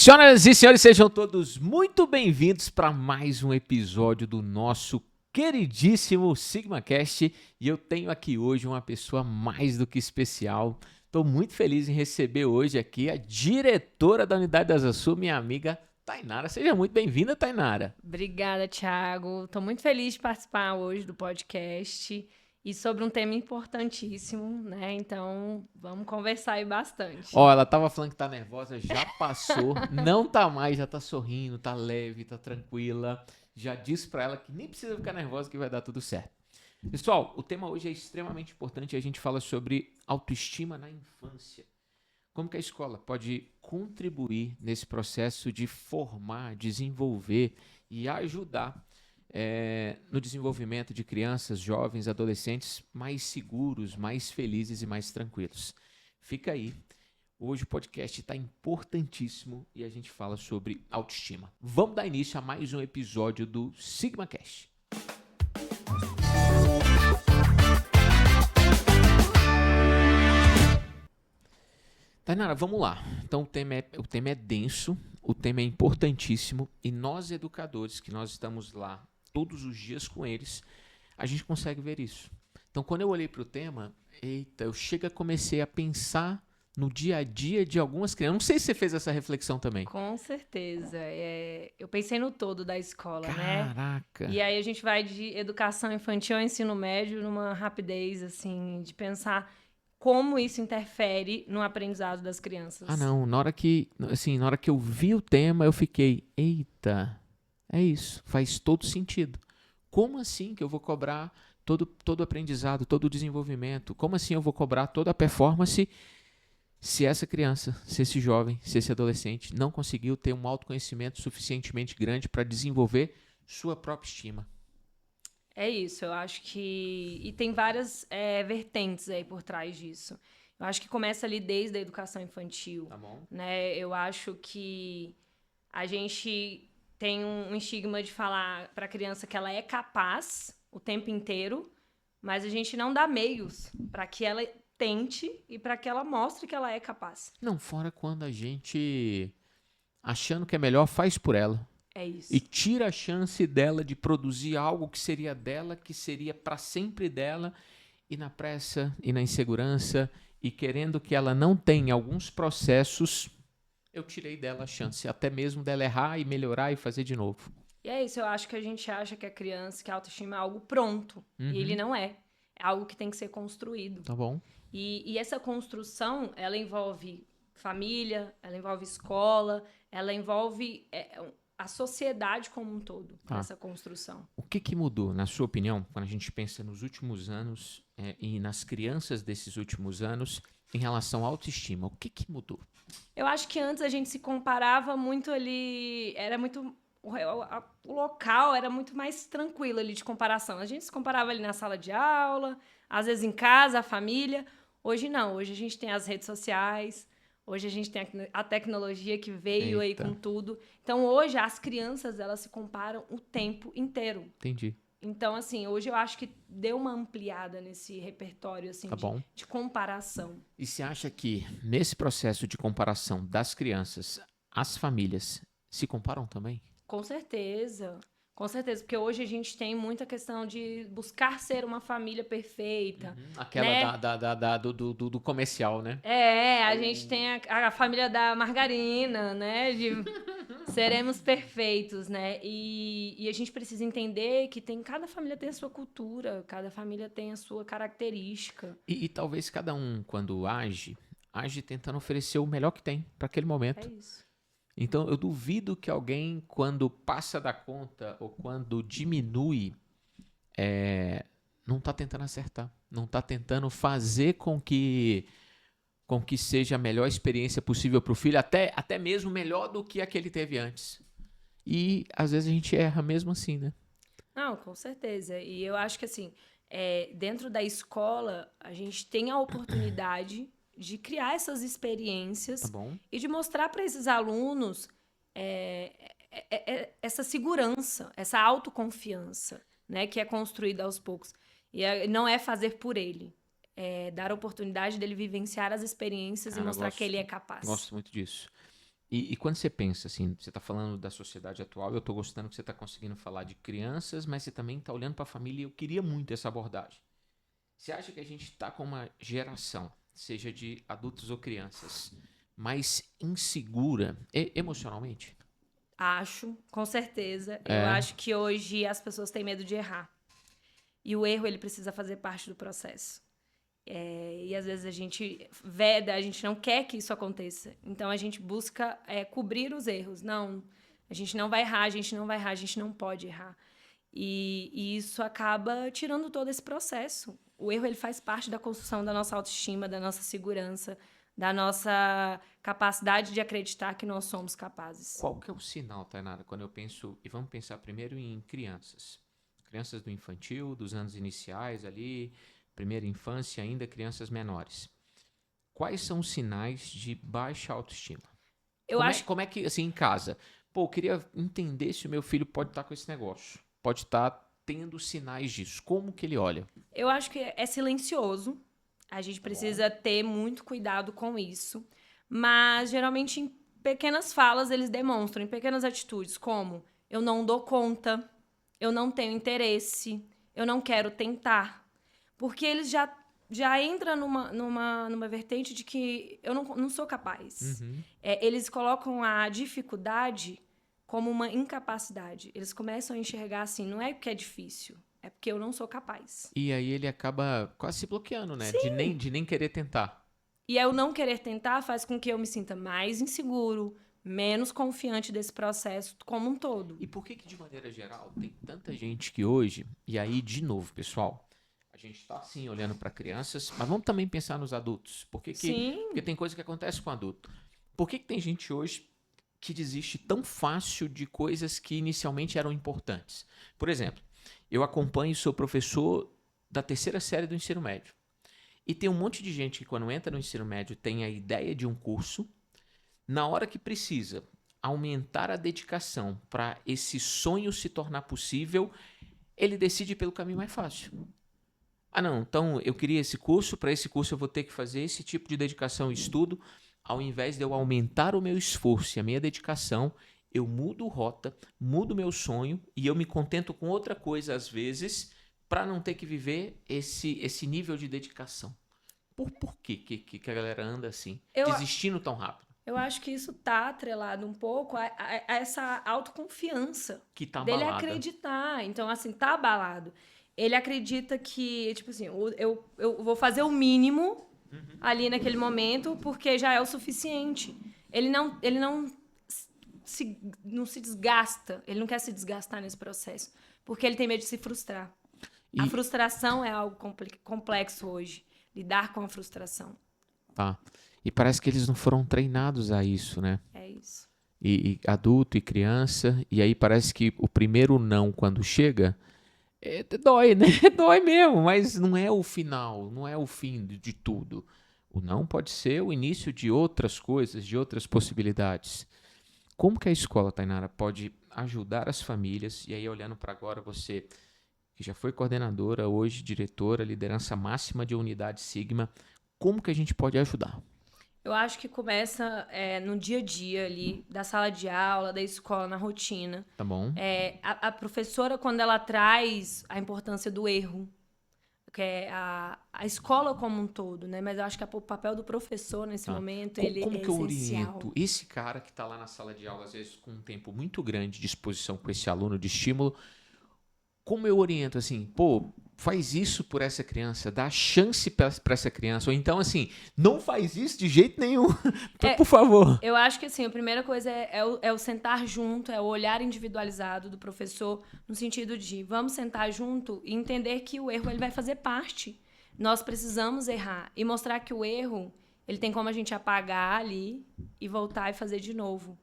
Senhoras e senhores, sejam todos muito bem-vindos para mais um episódio do nosso queridíssimo SigmaCast. E eu tenho aqui hoje uma pessoa mais do que especial. Estou muito feliz em receber hoje aqui a diretora da Unidade da Asa Sul, minha amiga Tainara. Seja muito bem-vinda, Tainara. Obrigada, Thiago. Estou muito feliz de participar hoje do podcast e sobre um tema importantíssimo, né? Então, vamos conversar aí bastante. Ó, ela tava falando que tá nervosa, já passou, não tá mais, já tá sorrindo, tá leve, tá tranquila. Já disse pra ela que nem precisa ficar nervosa que vai dar tudo certo. Pessoal, o tema hoje é extremamente importante. A gente fala sobre autoestima na infância. Como que a escola pode contribuir nesse processo de formar, desenvolver e ajudar no desenvolvimento de crianças, jovens, adolescentes mais seguros, mais felizes e mais tranquilos. Fica aí. Hoje o podcast está importantíssimo e a gente fala sobre autoestima. Vamos dar início a mais um episódio do SigmaCast. Tainara, vamos lá. Então o tema é denso, o tema é importantíssimo e nós educadores, que nós estamos lá todos os dias com eles, a gente consegue ver isso. Então quando eu olhei para o tema, eu comecei a pensar no dia a dia de algumas crianças. Não sei se você fez essa reflexão também. Com certeza. Eu pensei no todo da escola, né? Caraca! E aí a gente vai de educação infantil ao ensino médio numa rapidez, assim, de pensar como isso interfere no aprendizado das crianças. Ah, não. Na hora que eu vi o tema, eu fiquei, eita, é isso, faz todo sentido. Como assim que eu vou cobrar todo o aprendizado, todo o desenvolvimento? Como assim eu vou cobrar toda a performance se essa criança, se esse jovem, se esse adolescente não conseguiu ter um autoconhecimento suficientemente grande para desenvolver sua própria estima? É isso, eu acho que... E tem várias vertentes aí por trás disso. Eu acho que começa ali desde a educação infantil. Tá bom. Né? Eu acho que a gente tem um estigma de falar para a criança que ela é capaz o tempo inteiro, mas a gente não dá meios para que ela tente e para que ela mostre que ela é capaz. Não, fora quando a gente, achando que é melhor, faz por ela. É isso. E tira a chance dela de produzir algo que seria dela, que seria para sempre dela, e na pressa, e na insegurança, e querendo que ela não tenha alguns processos, eu tirei dela a chance, até mesmo dela errar e melhorar e fazer de novo. E é isso, eu acho que a gente acha que a criança, que a autoestima é algo pronto, e ele não é. É algo que tem que ser construído. Tá bom. E essa construção, ela envolve família, ela envolve escola, ela envolve a sociedade como um todo, nessa construção. O que mudou, na sua opinião, quando a gente pensa nos últimos anos e nas crianças desses últimos anos, em relação à autoestima? O que mudou? Eu acho que antes a gente se comparava muito ali, era muito... O local era muito mais tranquilo ali de comparação. A gente se comparava ali na sala de aula, às vezes em casa, a família. Hoje não, hoje a gente tem as redes sociais, hoje a gente tem a tecnologia que veio aí com tudo. Então hoje as crianças, elas se comparam o tempo inteiro. Entendi. Então, assim, hoje eu acho que deu uma ampliada nesse repertório, assim, de comparação. E você acha que nesse processo de comparação das crianças, as famílias se comparam também? Com certeza, porque hoje a gente tem muita questão de buscar ser uma família perfeita. Aquela né? do comercial, né? A gente tem a família da margarina, né? De seremos perfeitos, né? E a gente precisa entender que cada família tem a sua cultura, cada família tem a sua característica. E talvez cada um, quando age tentando oferecer o melhor que tem para aquele momento. É isso. Então, eu duvido que alguém, quando passa da conta ou quando diminui, não está tentando acertar. Não está tentando fazer com que seja a melhor experiência possível para o filho, até mesmo melhor do que a que ele teve antes. E, às vezes, a gente erra mesmo assim, né? Não, com certeza. E eu acho que, assim, dentro da escola, a gente tem a oportunidade de criar essas experiências e de mostrar para esses alunos essa segurança, essa autoconfiança, né, que é construída aos poucos. E não é fazer por ele, é dar a oportunidade dele vivenciar as experiências e mostrar que ele é capaz. Gosto muito disso. E quando você pensa, assim, você está falando da sociedade atual, eu estou gostando que você está conseguindo falar de crianças, mas você também está olhando para a família e eu queria muito essa abordagem. Você acha que a gente está com uma geração, seja de adultos ou crianças, mais insegura emocionalmente? Acho, com certeza. Eu É. acho que hoje as pessoas têm medo de errar. E o erro, ele precisa fazer parte do processo. E às vezes a gente veda, a gente não quer que isso aconteça. Então a gente busca cobrir os erros. Não, a gente não vai errar, a gente não vai errar, a gente não pode errar. E isso acaba tirando todo esse processo. O erro, ele faz parte da construção da nossa autoestima, da nossa segurança, da nossa capacidade de acreditar que nós somos capazes. Qual que é o sinal, Tainara, quando eu penso, e vamos pensar primeiro em crianças. Crianças do infantil, dos anos iniciais ali, primeira infância, ainda crianças menores. Quais são os sinais de baixa autoestima? Como é que, assim, em casa, pô, eu queria entender se o meu filho pode estar com esse negócio, pode estar tendo sinais disso. Como que ele olha? Eu acho que é silencioso. A gente precisa ter muito cuidado com isso. Mas, geralmente, em pequenas falas, eles demonstram, em pequenas atitudes, como eu não dou conta, eu não tenho interesse, eu não quero tentar. Porque eles já entram numa vertente de que eu não sou capaz. Eles colocam a dificuldade como uma incapacidade. Eles começam a enxergar assim, não é porque é difícil, é porque eu não sou capaz. E aí ele acaba quase se bloqueando, né? De nem querer tentar. E eu não querer tentar faz com que eu me sinta mais inseguro, menos confiante desse processo como um todo. E por que que, de maneira geral, tem tanta gente que hoje, e aí, de novo, pessoal, a gente está, sim, olhando para crianças, mas vamos também pensar nos adultos. Porque tem coisa que acontece com o adulto. Por que que tem gente hoje que desiste tão fácil de coisas que inicialmente eram importantes? Por exemplo, eu acompanho e sou professor da terceira série do ensino médio. E tem um monte de gente que, quando entra no ensino médio, tem a ideia de um curso. Na hora que precisa aumentar a dedicação para esse sonho se tornar possível, ele decide pelo caminho mais fácil. Ah, não, então eu queria esse curso, para esse curso eu vou ter que fazer esse tipo de dedicação e estudo. Ao invés de eu aumentar o meu esforço e a minha dedicação, eu mudo rota, mudo meu sonho e eu me contento com outra coisa às vezes para não ter que viver esse nível de dedicação. Por que a galera anda assim, desistindo tão rápido? Eu acho que isso tá atrelado um pouco a essa autoconfiança. Que tá dele abalada. acreditar. Então, assim, tá abalado. Ele acredita que, tipo assim, eu vou fazer o mínimo ali naquele momento porque já é o suficiente. Ele não se desgasta. Ele não quer se desgastar nesse processo. Porque ele tem medo de se frustrar. A frustração é algo complexo hoje. Lidar com a frustração. Tá. E parece que eles não foram treinados a isso, né? É isso. E adulto e criança, e aí parece que o primeiro não, quando chega, dói, né? Dói mesmo, mas não é o final, não é o fim de tudo. O não pode ser o início de outras coisas, de outras possibilidades. Como que a escola, Tainara, pode ajudar as famílias, e aí olhando para agora você, que já foi coordenadora, hoje diretora, liderança máxima de Unidade Sigma, como que a gente pode ajudar? Eu acho que começa no dia a dia ali, da sala de aula, da escola, na rotina. Tá bom? A professora, quando ela traz a importância do erro, que é a escola como um todo, né? Mas eu acho que o papel do professor nesse momento, ele como é que eu essencial. oriento esse cara que está lá na sala de aula, às vezes com um tempo muito grande de exposição com esse aluno, de estímulo, como eu oriento assim, pô, faz isso por essa criança, dá chance para essa criança, ou então assim, não faz isso de jeito nenhum, por favor. Eu acho que assim, a primeira coisa é o sentar junto, é o olhar individualizado do professor, no sentido de vamos sentar junto e entender que o erro ele vai fazer parte. Nós precisamos errar e mostrar que o erro ele tem como a gente apagar ali e voltar e fazer de novo.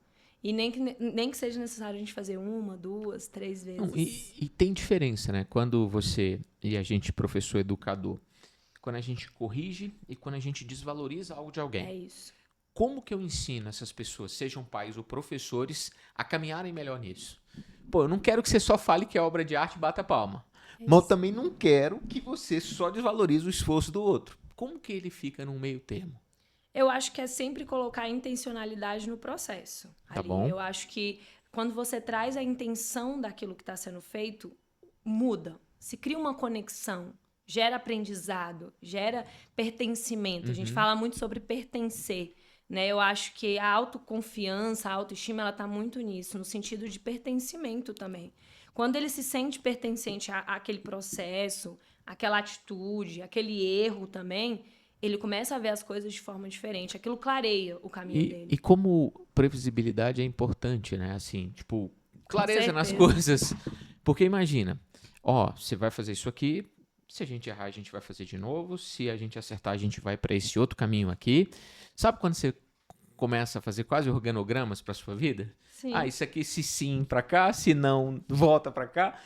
E nem que seja necessário a gente fazer 1, 2, 3 vezes. Não, e tem diferença, né? Quando você e a gente, professor, educador, quando a gente corrige e quando a gente desvaloriza algo de alguém. É isso. Como que eu ensino essas pessoas, sejam pais ou professores, a caminharem melhor nisso? Pô, eu não quero que você só fale que é obra de arte e bata a palma. Mas eu também não quero que você só desvalorize o esforço do outro. Como que ele fica num meio termo? Eu acho que é sempre colocar a intencionalidade no processo. Tá Ali. bom. Eu acho que quando você traz a intenção daquilo que está sendo feito, muda. Se cria uma conexão, gera aprendizado, gera pertencimento. A gente fala muito sobre pertencer, né? Eu acho que a autoconfiança, a autoestima, ela está muito nisso, no sentido de pertencimento também. Quando ele se sente pertencente àquele processo, àquela atitude, aquele erro também, ele começa a ver as coisas de forma diferente. Aquilo clareia o caminho dele. E como previsibilidade é importante, né? Assim, tipo, clareza nas certeza. coisas. Porque imagina, ó, você vai fazer isso aqui, se a gente errar, a gente vai fazer de novo, se a gente acertar, a gente vai para esse outro caminho aqui. Sabe quando você começa a fazer quase organogramas para sua vida? Sim. Ah, isso aqui se sim para cá, se não, volta para cá.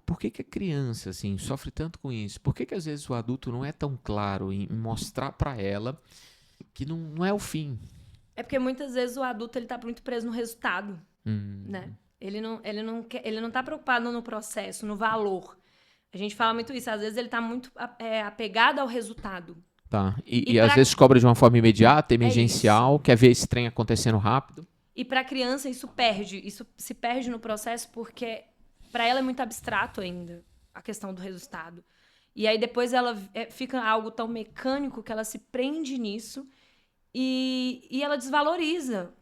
Por que a criança, assim, sofre tanto com isso? Por que às vezes o adulto não é tão claro em mostrar para ela que não é o fim? É porque muitas vezes o adulto ele tá muito preso no resultado, né? Ele não tá preocupado no processo, no valor. A gente fala muito isso. Às vezes ele tá muito apegado ao resultado. Tá. E E às pra- vezes cobra de uma forma imediata, É emergencial, quer ver esse trem acontecendo rápido. E para a criança isso se perde no processo porque para ela é muito abstrato ainda a questão do resultado. E aí depois ela fica algo tão mecânico que ela se prende nisso e ela desvaloriza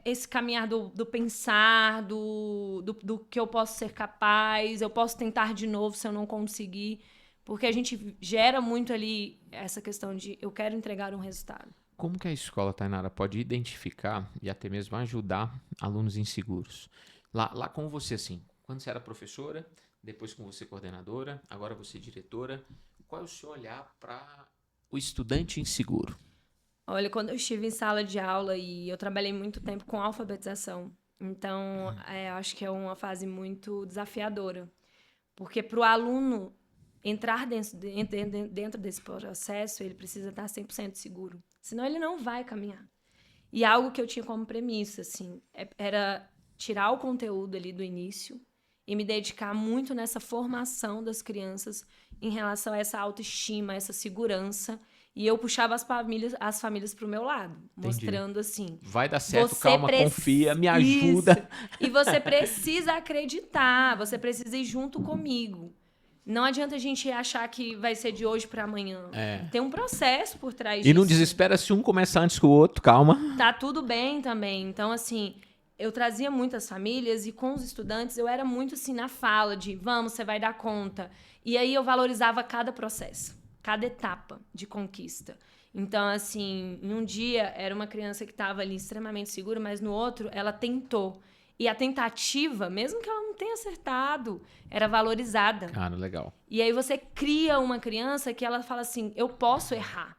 esse caminhar do pensar, do que eu posso ser capaz, eu posso tentar de novo se eu não conseguir. Porque a gente gera muito ali essa questão de eu quero entregar um resultado. Como que a escola, Tainara, pode identificar e até mesmo ajudar alunos inseguros? Lá com você, assim, quando você era professora, depois com você coordenadora, agora você diretora, qual é o seu olhar para o estudante inseguro? Olha, quando eu estive em sala de aula e eu trabalhei muito tempo com alfabetização, então eu acho que é uma fase muito desafiadora. Porque para o aluno entrar dentro desse processo, ele precisa estar 100% seguro. Senão ele não vai caminhar. E algo que eu tinha como premissa, assim, era tirar o conteúdo ali do início e me dedicar muito nessa formação das crianças em relação a essa autoestima, essa segurança. E eu puxava as famílias para o meu lado, mostrando assim. Vai dar certo, Você calma, confia, me ajuda. Isso. E você precisa acreditar, você precisa ir junto comigo. Não adianta a gente achar que vai ser de hoje para amanhã. Tem um processo por trás disso. E não desespera se um começar antes que o outro, calma. Tá tudo bem também. Então, assim, eu trazia muitas famílias e com os estudantes eu era muito assim na fala de vamos, você vai dar conta. E aí eu valorizava cada processo, cada etapa de conquista. Então, assim, em um dia era uma criança que estava ali extremamente segura, mas no outro ela tentou. E a tentativa, mesmo que ela não tenha acertado, era valorizada. Cara, legal. E aí você cria uma criança que ela fala assim, eu posso errar.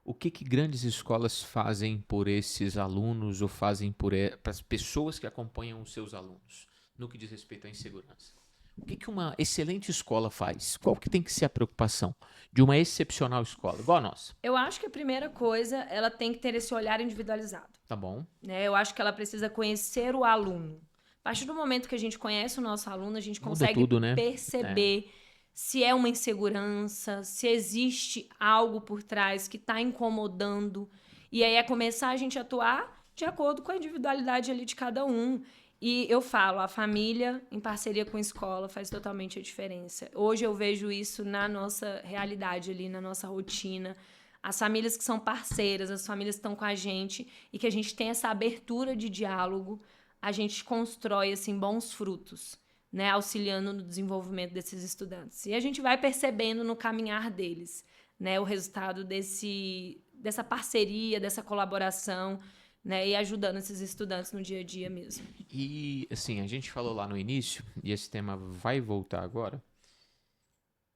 O que grandes escolas fazem por esses alunos ou fazem para as pessoas que acompanham os seus alunos no que diz respeito à insegurança? O que uma excelente escola faz? Qual que tem que ser a preocupação de uma excepcional escola, igual a nossa? Eu acho que a primeira coisa, ela tem que ter esse olhar individualizado. Tá bom. Né? Eu acho que ela precisa conhecer o aluno. A partir do momento que a gente conhece o nosso aluno, a gente consegue tudo, né? perceber se é uma insegurança, se existe algo por trás que está incomodando. E aí é começar a gente a atuar de acordo com a individualidade ali de cada um. E eu falo, a família, em parceria com a escola, faz totalmente a diferença. Hoje eu vejo isso na nossa realidade ali, na nossa rotina. As famílias que são parceiras, as famílias que estão com a gente e que a gente tem essa abertura de diálogo, a gente constrói, assim, bons frutos, né? Auxiliando no desenvolvimento desses estudantes. E a gente vai percebendo no caminhar deles, né? O resultado dessa parceria, dessa colaboração, né, e ajudando esses estudantes no dia a dia mesmo. E, assim, a gente falou lá no início, e esse tema vai voltar agora,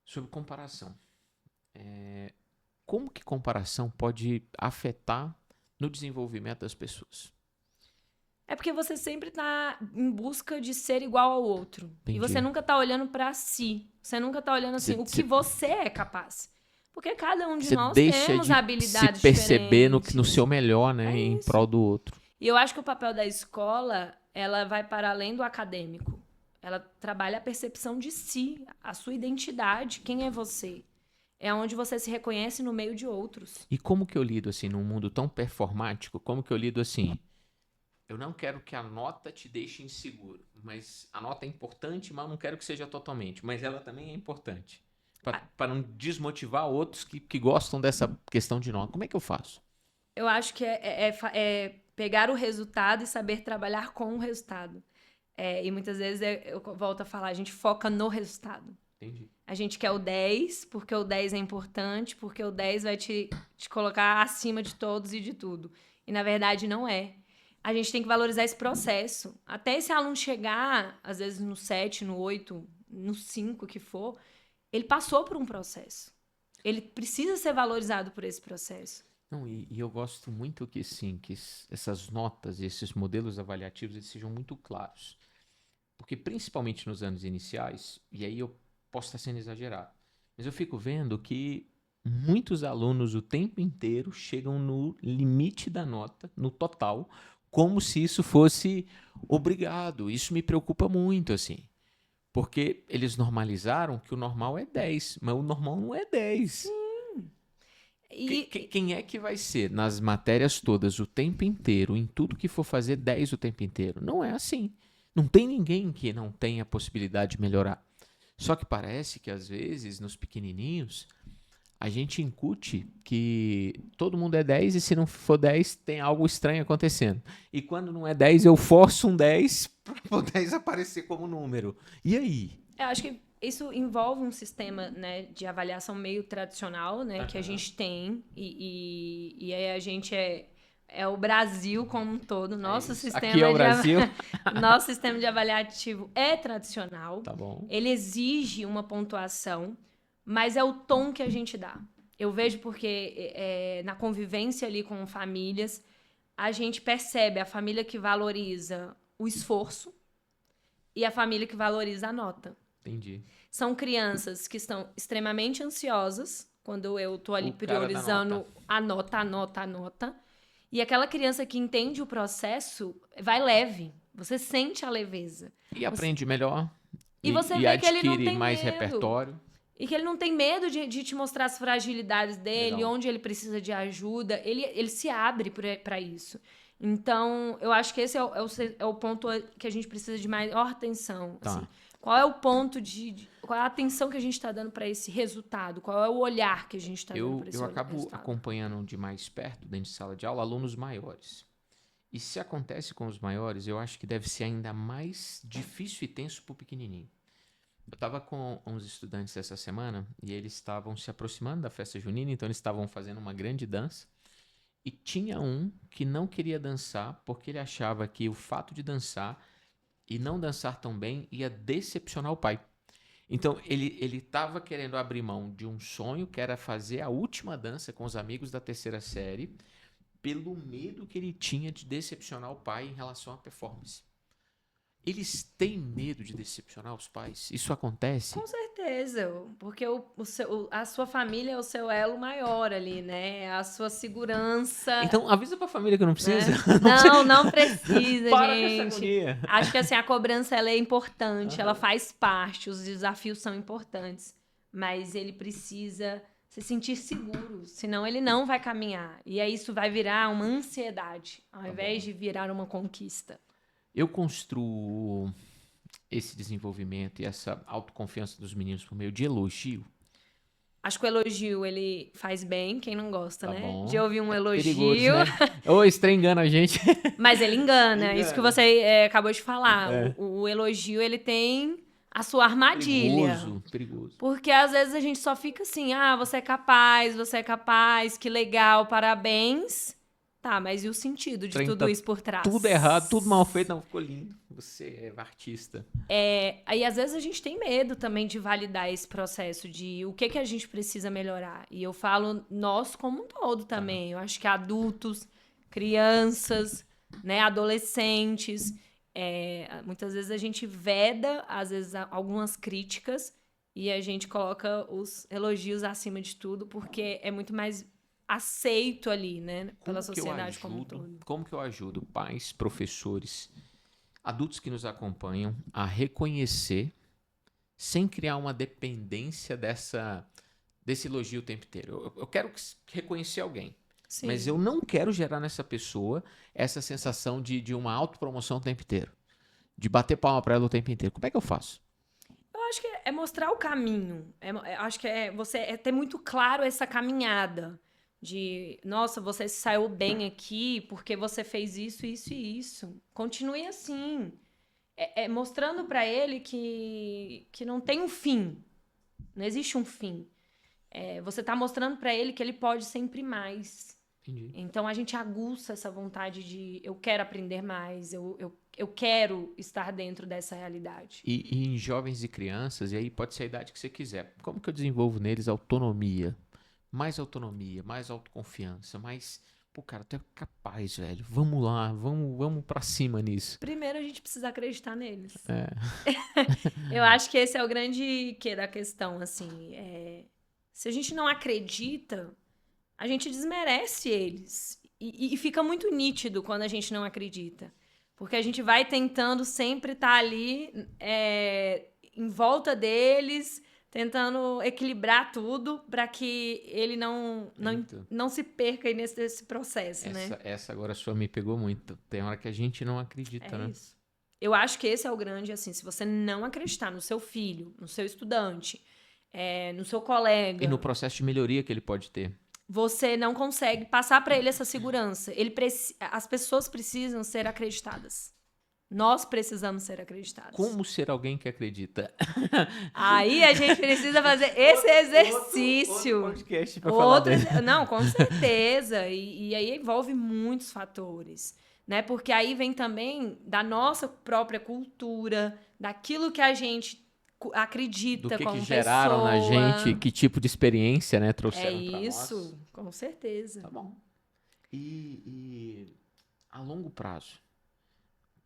sobre comparação. Como que comparação pode afetar no desenvolvimento das pessoas? É porque você sempre tá em busca de ser igual ao outro. Entendi. E você nunca tá olhando pra si. Você nunca tá olhando assim, o que você é capaz. Porque cada um de nós temos habilidades se perceber diferentes. no seu melhor, né, em prol do outro. E eu acho que o papel da escola, ela vai para além do acadêmico. Ela trabalha a percepção de si, a sua identidade, quem é você. é onde você se reconhece no meio de outros. E como que eu lido assim, num mundo tão performático, como que eu lido assim? Eu não quero que a nota te deixe inseguro, mas a nota é importante, mas eu não quero que seja totalmente, mas ela também é importante. Para não desmotivar outros que gostam dessa questão de nota. Como é que eu faço? Eu acho que é pegar o resultado e saber trabalhar com o resultado. E muitas vezes eu volto a falar, a gente foca no resultado. Entendi. A gente quer o 10, porque o 10 é importante, porque o 10 vai te colocar acima de todos e de tudo. E na verdade não é. A gente tem que valorizar esse processo. Até esse aluno chegar, às vezes no 7, no 8, no 5 que for, ele passou por um processo. Ele precisa ser valorizado por esse processo. Não, e eu gosto muito que sim, que essas notas e esses modelos avaliativos eles sejam muito claros. Porque principalmente nos anos iniciais, e aí eu posso estar sendo exagerado, mas eu fico vendo que muitos alunos o tempo inteiro chegam no limite da nota, no total, como se isso fosse obrigado. Isso me preocupa muito, assim. Porque eles normalizaram que o normal é 10, mas o normal não é 10. Quem é que vai ser nas matérias todas o tempo inteiro, em tudo que for fazer 10 o tempo inteiro? Não é assim. Não tem ninguém que não tenha a possibilidade de melhorar. Só que parece que às vezes nos pequenininhos a gente incute que todo mundo é 10 e se não for 10 tem algo estranho acontecendo. E quando não é 10 eu forço um 10 para o 10 aparecer como número. E aí? Eu acho que isso envolve um sistema, né, de avaliação meio tradicional, né, que a gente tem, e aí a gente é o Brasil como um todo. Nosso sistema aqui é o Brasil. Nosso sistema de avaliativo é tradicional. Tá bom. Ele exige uma pontuação, mas é o tom que a gente dá. Eu vejo porque na convivência ali com famílias, a gente percebe a família que valoriza o esforço e a família que valoriza a nota. Entendi. São crianças que estão extremamente ansiosas quando eu tô ali priorizando a nota. E aquela criança que entende o processo vai leve. Você sente a leveza. E aprende melhor. E você vê que ele não tem mais medo. repertório. E que ele não tem medo de te mostrar as fragilidades dele, Legal. onde ele precisa de ajuda. Ele se abre para isso. Então, eu acho que esse é o ponto que a gente precisa de maior atenção. Tá. Assim. Qual é o ponto qual é a atenção que a gente está dando para esse resultado? Qual é o olhar que a gente está dando para esse resultado? Eu acabo acompanhando de mais perto, dentro de sala de aula, alunos maiores. E se acontece com os maiores, eu acho que deve ser ainda mais difícil e tenso para o pequenininho. Eu estava com uns estudantes essa semana e eles estavam se aproximando da festa junina, então eles estavam fazendo uma grande dança. E tinha um que não queria dançar porque ele achava que o fato de dançar e não dançar tão bem ia decepcionar o pai. Então, ele estava querendo abrir mão de um sonho, que era fazer a última dança com os amigos da terceira série, pelo medo que ele tinha de decepcionar o pai em relação à performance. Eles têm medo de decepcionar os pais? Isso acontece? Com certeza, porque a sua família é o seu elo maior ali, né? A sua segurança. Então, avisa pra família que não precisa. Não precisa, Para gente. com essa agonia. Acho que assim, a cobrança ela é importante, ela faz parte, os desafios são importantes, mas ele precisa se sentir seguro, senão ele não vai caminhar. E aí isso vai virar uma ansiedade, ao invés de virar uma conquista. Eu construo esse desenvolvimento e essa autoconfiança dos meninos por meio de elogio. Acho que o elogio, ele faz bem, quem não gosta, Tá né? bom. De ouvir um elogio. Perigoso, né? Ô, esse trem engana a gente. Mas ele engana, isso que você acabou de falar. É. O elogio, ele tem a sua armadilha. Perigoso. Porque às vezes a gente só fica assim, você é capaz, que legal, parabéns. Tá, mas e o sentido de tudo isso por trás? Tudo errado, tudo mal feito, não ficou lindo. Você é artista. Aí às vezes a gente tem medo também de validar esse processo de o que a gente precisa melhorar. E eu falo nós como um todo também. Eu acho que adultos, crianças, né, adolescentes, muitas vezes a gente veda, às vezes, algumas críticas e a gente coloca os elogios acima de tudo porque é muito mais aceito ali, né, pela sociedade como um todo. Como que eu ajudo pais, professores, adultos que nos acompanham a reconhecer, sem criar uma dependência desse elogio o tempo inteiro. Eu quero reconhecer alguém. Sim. Mas eu não quero gerar nessa pessoa essa sensação de uma autopromoção o tempo inteiro. De bater palma pra ela o tempo inteiro. Como é que eu faço? Eu acho que é mostrar o caminho. Acho que é ter muito claro essa caminhada. De, nossa, você saiu bem aqui porque você fez isso, isso e isso. Continue assim. Mostrando pra ele que não tem um fim. Não existe um fim. Você tá mostrando pra ele que ele pode sempre mais. Entendi. Então a gente aguça essa vontade de eu quero aprender mais, eu quero estar dentro dessa realidade. E em jovens e crianças, e aí pode ser a idade que você quiser, como que eu desenvolvo neles autonomia, mais autoconfiança, mais... Pô, cara, tu é capaz, velho. Vamos lá, vamos pra cima nisso. Primeiro a gente precisa acreditar neles. É. Eu acho que esse é o grande quê da questão, assim. Se a gente não acredita, a gente desmerece eles. E fica muito nítido quando a gente não acredita. Porque a gente vai tentando sempre estar ali em volta deles, tentando equilibrar tudo para que ele não se perca aí nesse processo, né? Essa agora sua me pegou muito. Tem hora que a gente não acredita, né? Isso. Eu acho que esse é o grande, assim, se você não acreditar no seu filho, no seu estudante, no seu colega... E no processo de melhoria que ele pode ter. Você não consegue passar para ele essa segurança. As pessoas precisam ser acreditadas. Nós precisamos ser acreditados. Como ser alguém que acredita? Aí a gente precisa fazer esse exercício. Outro podcast pra falar dele. Não, com certeza. E aí envolve muitos fatores. Né? Porque aí vem também da nossa própria cultura, daquilo que a gente acredita do que como geraram pessoa. na gente, que tipo de experiência, né, trouxeram pra nós. Isso, com certeza. Tá bom. E a longo prazo,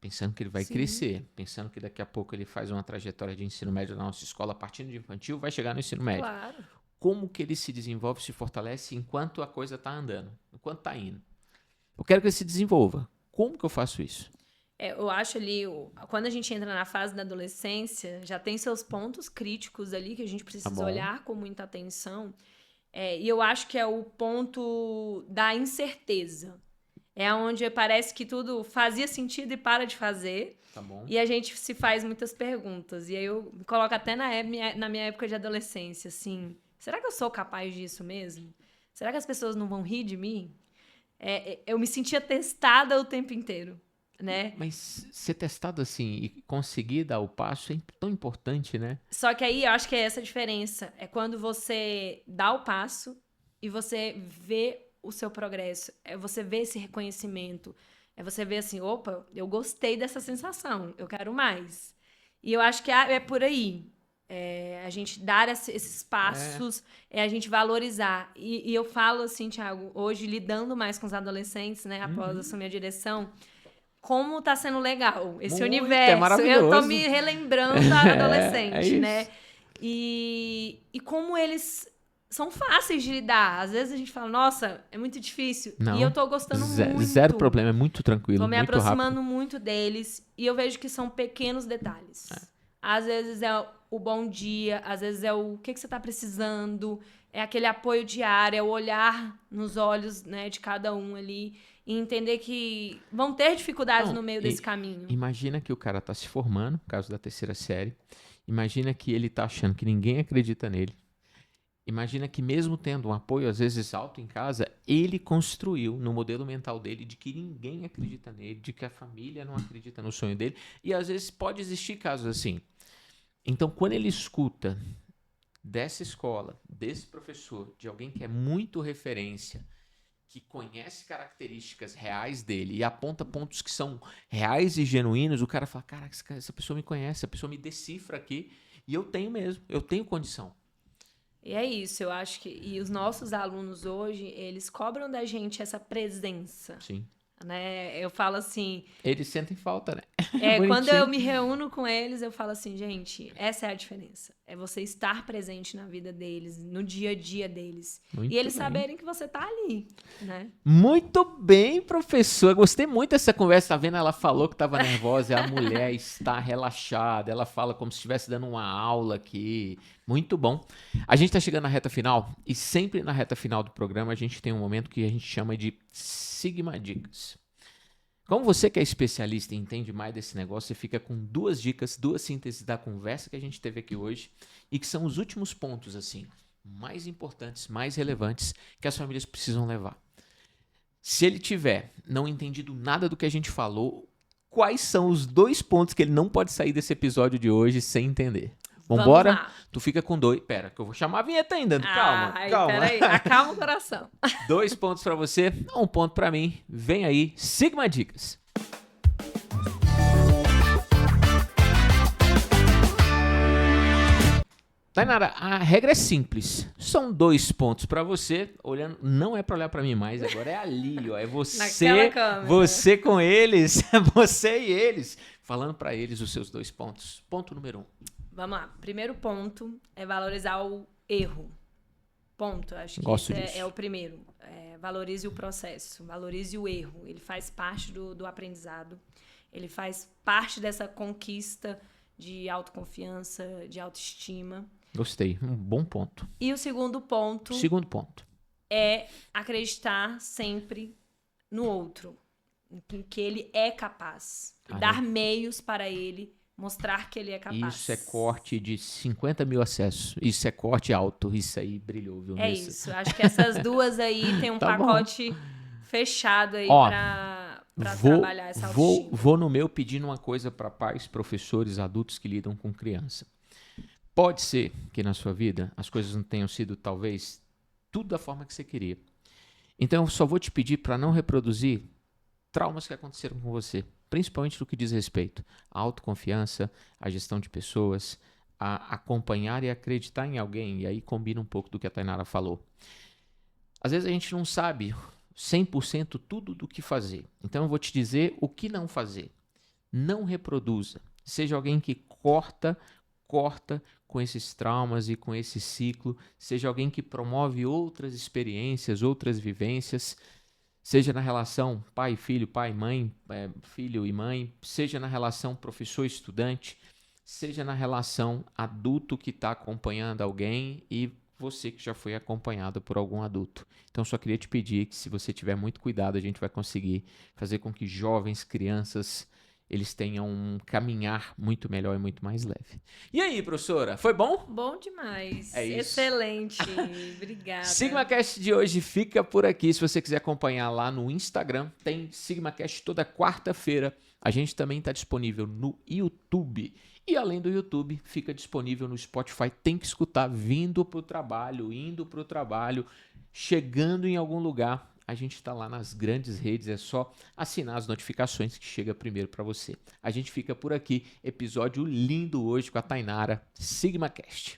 pensando que ele vai crescer, pensando que daqui a pouco ele faz uma trajetória de ensino médio na nossa escola, partindo de infantil, vai chegar no ensino médio. Claro. Como que ele se desenvolve, se fortalece enquanto a coisa tá andando, enquanto tá indo? Eu quero que ele se desenvolva. Como que eu faço isso? Eu acho ali, quando a gente entra na fase da adolescência, já tem seus pontos críticos ali que a gente precisa olhar com muita atenção. E eu acho que é o ponto da incerteza. É onde parece que tudo fazia sentido e para de fazer. Tá bom. E a gente se faz muitas perguntas. E aí eu me coloco até na minha época de adolescência, assim, será que eu sou capaz disso mesmo? Será que as pessoas não vão rir de mim? Eu me sentia testada o tempo inteiro. Né? Mas ser testado assim e conseguir dar o passo é tão importante, né? Só que aí eu acho que é essa a diferença. É quando você dá o passo e você vê o seu progresso. Você vê esse reconhecimento. Você vê assim, opa, eu gostei dessa sensação, eu quero mais. E eu acho que é por aí. A gente dar esses passos, a gente valorizar. E eu falo assim, Thiago, hoje lidando mais com os adolescentes, né, após assumir a direção... Como tá sendo legal esse universo. É maravilhoso. Eu tô me relembrando da adolescente, né? E como eles são fáceis de lidar. Às vezes a gente fala, nossa, é muito difícil. Não, e eu tô gostando muito. Zero problema, é muito tranquilo, tô me muito aproximando rápido. muito deles. E eu vejo que são pequenos detalhes. Às vezes é o bom dia, às vezes é o que você tá precisando. É aquele apoio diário, é o olhar nos olhos, né, de cada um ali. E entender que vão ter dificuldades no meio desse caminho. Imagina que o cara tá se formando, no caso da terceira série. Imagina que ele tá achando que ninguém acredita nele. Imagina que mesmo tendo um apoio, às vezes, alto em casa, ele construiu no modelo mental dele de que ninguém acredita nele, de que a família não acredita no sonho dele. E às vezes pode existir casos assim. Então, quando ele escuta dessa escola, desse professor, de alguém que é muito referência, que conhece características reais dele e aponta pontos que são reais e genuínos, o cara fala, caraca, essa pessoa me conhece, essa pessoa me decifra aqui e eu tenho mesmo, eu tenho condição. E é isso, eu acho que... E os nossos alunos hoje, eles cobram da gente essa presença. Sim. Né? Eu falo assim... Eles sentem falta, né? Quando eu me reúno com eles, eu falo assim, gente, essa é a diferença. É você estar presente na vida deles, no dia a dia deles. Muito e eles bem. saberem que você tá ali, né? Muito bem, professor. Gostei muito dessa conversa. Tá vendo? Ela falou que estava nervosa. A mulher está relaxada. Ela fala como se estivesse dando uma aula aqui. Muito bom. A gente está chegando na reta final e sempre na reta final do programa a gente tem um momento que a gente chama de Sigma Dicas. Como você que é especialista e entende mais desse negócio, você fica com 2 dicas, 2 sínteses da conversa que a gente teve aqui hoje e que são os últimos pontos, assim, mais importantes, mais relevantes que as famílias precisam levar. Se ele tiver não entendido nada do que a gente falou, quais são os 2 pontos que ele não pode sair desse episódio de hoje sem entender? Vambora? Vamos lá. Tu fica com 2. Pera, que eu vou chamar a vinheta ainda. Calma, calma. Peraí, acalma o coração. 2 pontos pra você, 1 ponto pra mim. Vem aí, Sigma Dicas. Tainara, a regra é simples. São 2 pontos pra você. Olhando, não é pra olhar pra mim mais, agora é ali, ó. É Naquela câmera. você com eles, você e eles, falando pra eles os seus 2 pontos. Ponto número 1. Vamos lá. Primeiro ponto é valorizar o erro. Ponto. Acho que Gosto esse disso. é o primeiro. Valorize o processo, valorize o erro. Ele faz parte do aprendizado. Ele faz parte dessa conquista de autoconfiança, de autoestima. Gostei, um bom ponto. E o segundo ponto Segundo ponto. é acreditar sempre no outro, em que ele é capaz. Dar meios para ele mostrar que ele é capaz. Isso é corte de 50 mil acessos. Isso é corte alto. Isso aí brilhou, viu? É isso. Acho que essas 2 aí tem um Tá bom. pacote fechado aí Ó, pra trabalhar essa autoestima. Vou no meu pedindo uma coisa para pais, professores, adultos que lidam com criança. Pode ser que na sua vida as coisas não tenham sido, talvez, tudo da forma que você queria. Então eu só vou te pedir para não reproduzir traumas que aconteceram com você, principalmente no que diz respeito à autoconfiança, à gestão de pessoas, a acompanhar e acreditar em alguém, e aí combina um pouco do que a Tainara falou. Às vezes a gente não sabe 100% tudo do que fazer, então eu vou te dizer o que não fazer. Não reproduza, seja alguém que corta com esses traumas e com esse ciclo, seja alguém que promove outras experiências, outras vivências, seja na relação pai e filho, pai e mãe, filho e mãe, seja na relação professor-estudante, seja na relação adulto que está acompanhando alguém e você que já foi acompanhado por algum adulto. Então, só queria te pedir que, se você tiver muito cuidado, a gente vai conseguir fazer com que jovens, crianças, eles tenham um caminhar muito melhor e muito mais leve. E aí, professora, foi bom? Bom demais. É isso. Excelente. Obrigada. SigmaCast de hoje fica por aqui. Se você quiser acompanhar lá no Instagram, tem SigmaCast toda quarta-feira. A gente também está disponível no YouTube. E além do YouTube, fica disponível no Spotify. Tem que escutar vindo para o trabalho, indo para o trabalho, chegando em algum lugar. A gente está lá nas grandes redes, é só assinar as notificações que chega primeiro para você. A gente fica por aqui. Episódio lindo hoje com a Tainara, SigmaCast.